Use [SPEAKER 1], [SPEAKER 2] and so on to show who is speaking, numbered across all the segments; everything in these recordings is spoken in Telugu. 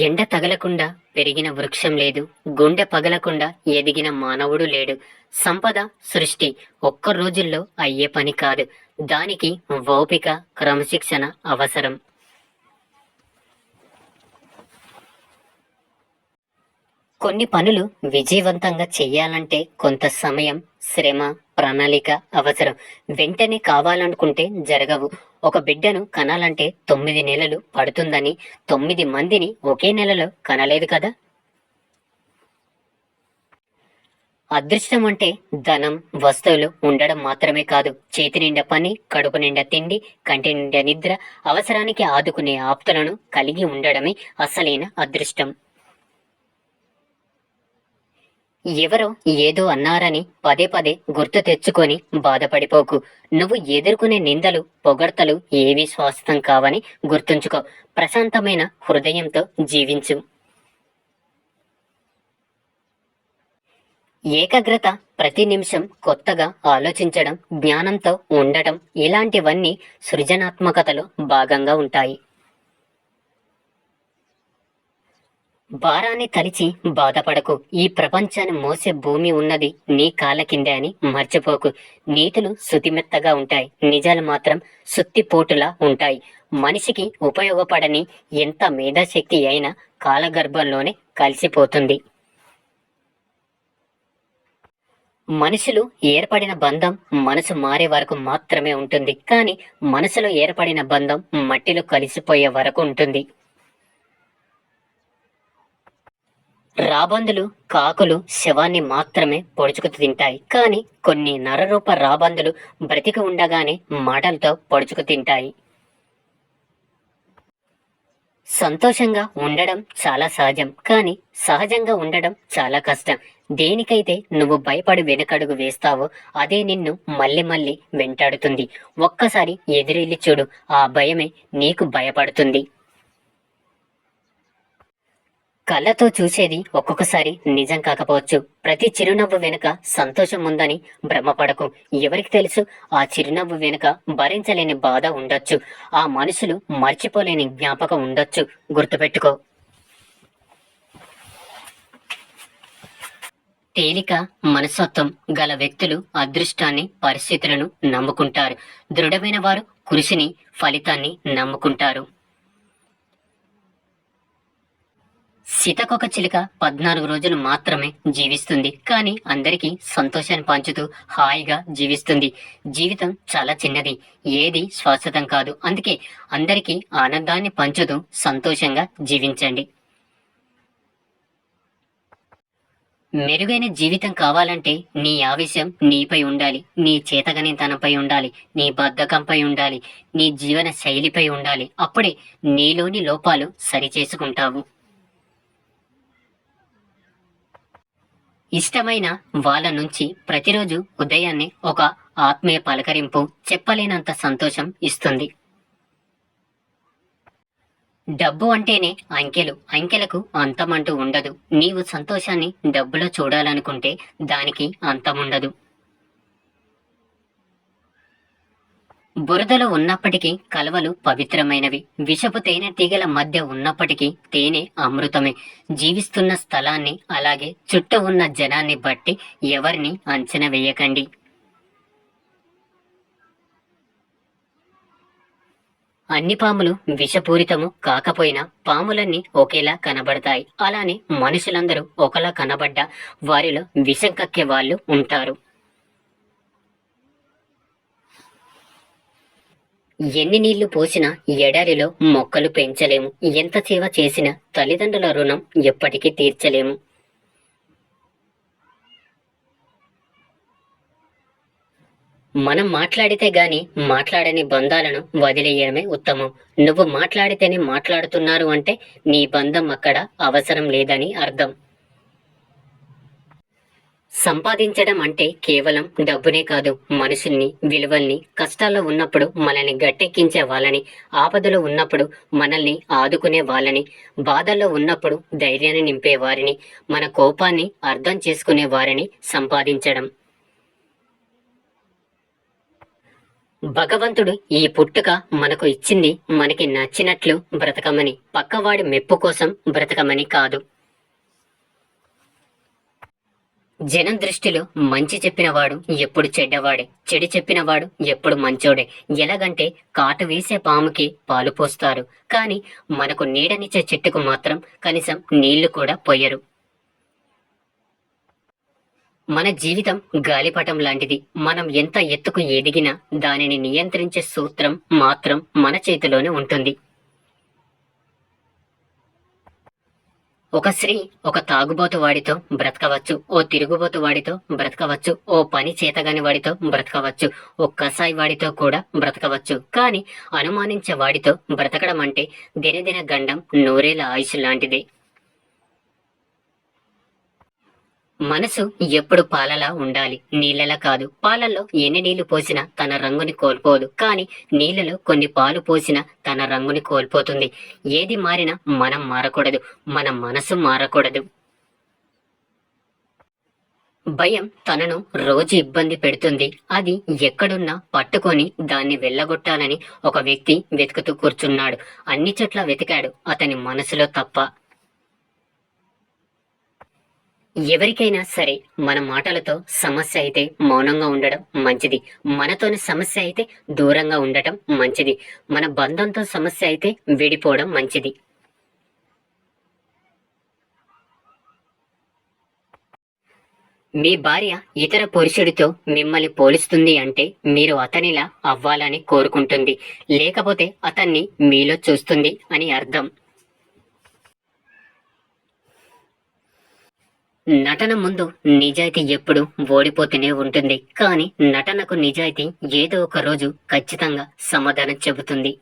[SPEAKER 1] ఎండ తగలకుండా పెరిగిన వృక్షం లేదు, గుండె పగలకుండా ఎదిగిన మానవుడు లేడు. సంపద సృష్టి ఒక్క రోజుల్లో అయ్యే పని కాదు. దానికి ఓపిక, క్రమశిక్షణ అవసరం. కొన్ని పనులు విజయవంతంగా చెయ్యాలంటే కొంత సమయం, శ్రమ, ప్రణాళిక అవసరం. వెంటనే కావాలనుకుంటే జరగవు. ఒక బిడ్డను కనాలంటే 9 నెలలు పడుతుందని 9 మందిని ఒకే నెలలో కనలేదు కదా. అదృష్టం అంటే ధనం, వస్తువులు ఉండడం మాత్రమే కాదు. చేతి నిండా పని, కడుపు నిండా తిండి, కంటి నిండా నిద్ర, అవసరానికి ఆదుకునే ఆప్తులను కలిగి ఉండడమే అసలైన అదృష్టం. ఎవరో ఏదో అన్నారని పదే పదే గుర్తు తెచ్చుకొని బాధపడిపోకు. నువ్వు ఎదుర్కొనే నిందలు, పొగడ్తలు ఏవీ శాశ్వతం కావని గుర్తుంచుకో. ప్రశాంతమైన హృదయంతో జీవించు. ఏకాగ్రత, ప్రతి నిమిషం కొత్తగా ఆలోచించడం, జ్ఞానంతో ఉండటం ఇలాంటివన్నీ సృజనాత్మకతలో భాగంగా ఉంటాయి. భారాన్ని తలిచి బాధపడకు. ఈ ప్రపంచాన్ని మోసే భూమి ఉన్నది నీ కాళ్ళ కిందే అని మర్చిపోకు. నీతులు శుతిమెత్తగా ఉంటాయి, నిజాలు మాత్రం సుత్తిపోటులా ఉంటాయి. మనిషికి ఉపయోగపడని ఎంత మేధాశక్తి అయినా కాలగర్భంలోనే కలిసిపోతుంది. మనుషులు ఏర్పడిన బంధం మనసు మారే వరకు మాత్రమే ఉంటుంది, కానీ మనసులో ఏర్పడిన బంధం మట్టిలో కలిసిపోయే వరకు ఉంటుంది. రాబందులు, కాకులు శవాన్ని మాత్రమే పొడుచుకు తింటాయి, కానీ కొన్ని నరరూప రాబందులు బ్రతికి ఉండగానే మాటలతో పొడుచుకు తింటాయి. సంతోషంగా ఉండడం చాలా సహజం, కానీ సహజంగా ఉండడం చాలా కష్టం. దేనికైతే నువ్వు భయపడి వెనుకడుగు వేస్తావో అదే నిన్ను మళ్ళీ మళ్ళీ వెంటాడుతుంది. ఒక్కసారి ఎదురెళ్ళి చూడు, ఆ భయమే నీకు భయపడుతుంది. కళ్ళతో చూసేది ఒక్కొక్కసారి నిజం కాకపోవచ్చు. ప్రతి చిరునవ్వు వెనుక సంతోషం ఉందని భ్రమపడకు. ఎవరికి తెలుసు, ఆ చిరునవ్వు వెనుక భరించలేని బాధ ఉండొచ్చు, ఆ మనుషులు మర్చిపోలేని జ్ఞాపకం ఉండొచ్చు. గుర్తుపెట్టుకో. తేలిక మనస్తత్వం గల వ్యక్తులు అదృష్టాన్ని, పరిస్థితులను నమ్ముకుంటారు. దృఢమైన వారు కృషిని, ఫలితాన్ని నమ్ముకుంటారు. సీతకొక చిలుక 14 రోజులు మాత్రమే జీవిస్తుంది, కానీ అందరికీ సంతోషాన్ని పంచుతూ హాయిగా జీవిస్తుంది. జీవితం చాలా చిన్నది, ఏది శాశ్వతం కాదు. అందుకే అందరికీ ఆనందాన్ని పంచుతూ సంతోషంగా జీవించండి. మెరుగైన జీవితం కావాలంటే నీ ఆవేశం నీపై ఉండాలి, నీ చేతగనితనంపై ఉండాలి, నీ బద్ధకంపై ఉండాలి, నీ జీవన శైలిపై ఉండాలి. అప్పుడే నీలోని లోపాలు సరిచేసుకుంటావు. ఇష్టమైన వాళ్ళ నుంచి ప్రతిరోజు ఉదయాన్నే ఒక ఆత్మీయ పలకరింపు చెప్పలేనంత సంతోషం ఇస్తుంది. డబ్బు అంటేనే అంకెలు, అంకెలకు అంతమంటూ ఉండదు. నీవు సంతోషాన్ని డబ్బులో చూడాలనుకుంటే దానికి అంతముండదు. బురదలో ఉన్నప్పటికీ కలవలు పవిత్రమైనవి. విషపు తేనె తీగల మధ్య ఉన్నప్పటికీ తేనె అమృతమే. జీవిస్తున్న స్థలాన్ని, అలాగే చుట్టూ ఉన్న జనాన్ని బట్టి ఎవరిని అంచనా వేయకండి. అన్ని పాములు విషపూరితము కాకపోయినా పాములన్నీ ఒకేలా కనబడతాయి. అలానే మనుషులందరూ ఒకలా కనబడ్డా వారిలో విషం కక్కే వాళ్ళు ఉంటారు. ఎన్ని నీళ్లు పోసినా ఎడారిలో మొక్కలు పెంచలేము. ఎంత సేవ చేసినా తల్లిదండ్రుల రుణం ఎప్పటికీ తీర్చలేము. మనం మాట్లాడితే గాని మాట్లాడని బంధాలను వదిలేయడమే ఉత్తమం. నువ్వు మాట్లాడితేనే మాట్లాడుతున్నారు అంటే నీ బంధం అక్కడ అవసరం లేదని అర్థం. సంపాదించడం అంటే కేవలం డబ్బునే కాదు, మనుషుల్ని, విలువల్ని, కష్టాల్లో ఉన్నప్పుడు మనల్ని గట్టెక్కించే వాళ్ళని, ఆపదలో ఉన్నప్పుడు మనల్ని ఆదుకునే వాళ్ళని, బాధల్లో ఉన్నప్పుడు ధైర్యాన్ని నింపే వారిని, మన కోపాన్ని అర్థం చేసుకునే వారిని సంపాదించడం. భగవంతుడు ఈ పుట్టుక మనకు ఇచ్చింది మనకి నచ్చినట్లు బ్రతకమని, పక్కవాడి మెప్పు కోసం బ్రతకమని కాదు. జనం దృష్టిలో మంచి చెప్పినవాడు ఎప్పుడు చెడ్డవాడే, చెడు చెప్పినవాడు ఎప్పుడు మంచోడే. ఎలాగంటే కాటు వేసే పాముకి పాలు పోస్తారు, కానీ మనకు నీడనిచ్చే చెట్టుకు మాత్రం కనీసం నీళ్లు కూడా పోయరు. మన జీవితం గాలిపటం లాంటిది. మనం ఎంత ఎత్తుకు ఎదిగినా దానిని నియంత్రించే సూత్రం మాత్రం మన చేతిలోనే ఉంటుంది. ఒక స్త్రీ ఒక తాగుబోతు వాడితో బ్రతకవచ్చు, ఓ తిరుగుబోతు వాడితో బ్రతకవచ్చు, ఓ పని చేతగాని వాడితో బ్రతకవచ్చు, ఓ కసాయి వాడితో కూడా బ్రతకవచ్చు. కానీ అనుమానించే వాడితో బ్రతకడం అంటే దినదిన గండం నూరేళ్ల ఆయుష్ లాంటిదే. మనసు ఎప్పుడు పాలలా ఉండాలి, నీళ్ళలా కాదు. పాలల్లో ఎన్ని నీళ్లు పోసినా తన రంగుని కోల్పోదు, కానీ నీళ్లలో కొన్ని పాలు పోసినా తన రంగుని కోల్పోతుంది. ఏది మారినా మనం మారకూడదు, మన మనసు మారకూడదు. భయం తనను రోజు ఇబ్బంది పెడుతుంది. అది ఎక్కడున్నా పట్టుకొని దాన్ని వెళ్ళగొట్టాలని ఒక వ్యక్తి వెతుకుతూ కూర్చున్నాడు. అన్ని చోట్ల వెతికాడు, అతని మనసులో తప్ప. ఎవరికైనా సరే మన మాటలతో సమస్య అయితే మౌనంగా ఉండడం మంచిది, మనతోని సమస్య అయితే దూరంగా ఉండటం మంచిది, మన బంధంతో సమస్య అయితే విడిపోవడం మంచిది. మీ భార్య ఇతర పురుషుడితో మిమ్మల్ని పోలుస్తుంది అంటే మీరు అతనిలా అవ్వాలని కోరుకుంటుంది, లేకపోతే అతన్ని మీలో చూస్తుంది అని అర్థం. నటన ముందు నిజాయితీ ఎప్పుడు ఓడిపోతూనే ఉంటుంది, కానీ నటనకు నిజాయితీ ఏదో ఒక రోజు ఖచ్చితంగా సమాధానం చెబుతుంది.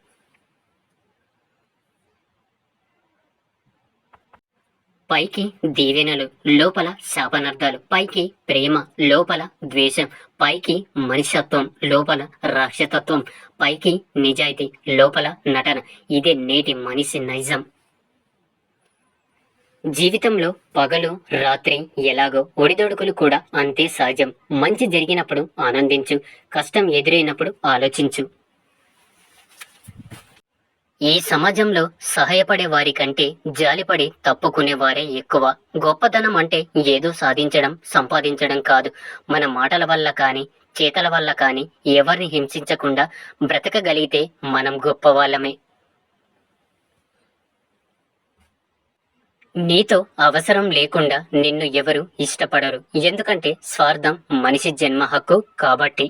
[SPEAKER 1] పైకి దీవెనలు, లోపల శాపనార్థాలు. పైకి ప్రేమ, లోపల ద్వేషం. పైకి మనిషత్వం, లోపల రాక్షసత్వం. పైకి నిజాయితీ, లోపల నటన. ఇదే నేటి మనిషి నైజం. జీవితంలో పగలు రాత్రి ఎలాగో ఒడిదొడుకులు కూడా అంతే సహజం. మంచి జరిగినప్పుడు ఆనందించు, కష్టం ఎదురైనప్పుడు ఆలోచించు. ఈ సమాజంలో సహాయపడే వారి కంటే జాలిపడి తప్పుకునే వారే ఎక్కువ. గొప్పతనం అంటే ఏదో సాధించడం సంపాదించడం కాదు, మన మాటల వల్ల కానీ చేతల వల్ల కానీ ఎవరిని హింసించకుండా బ్రతకగలిగితే మనం గొప్పవాళ్ళమే. నీతో అవసరం లేకుండా నిన్ను ఎవరు ఇష్టపడరు, ఎందుకంటే స్వార్థం మనిషి జన్మ హక్కు కాబట్టి.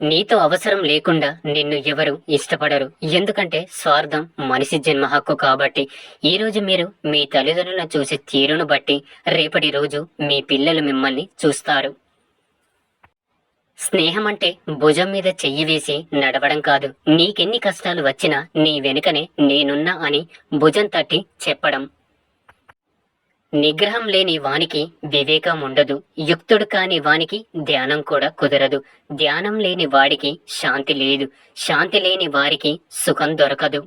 [SPEAKER 1] నీతో అవసరం లేకుండా నిన్ను ఎవరు ఇష్టపడరు, ఎందుకంటే స్వార్థం మనిషి జన్మ హక్కు కాబట్టి. ఈ రోజు మీరు మీ తల్లిదండ్రులను చూసే తీరును బట్టి రేపటి రోజు మీ పిల్లలు మిమ్మల్ని చూస్తారు. స్నేహం అంటే భుజం మీద చెయ్యి వేసి నడవడం కాదు, నీకెన్ని కష్టాలు వచ్చినా నీ వెనుకనే నేనున్నా అని భుజం తట్టి చెప్పడం. నిగ్రహం లేని వానికి వివేకం ఉండదు, యుక్తుడు కాని వానికి ధ్యానం కూడా కుదరదు, ధ్యానం లేని వాడికి శాంతి లేదు, శాంతి లేని వారికి సుఖం దొరకదు.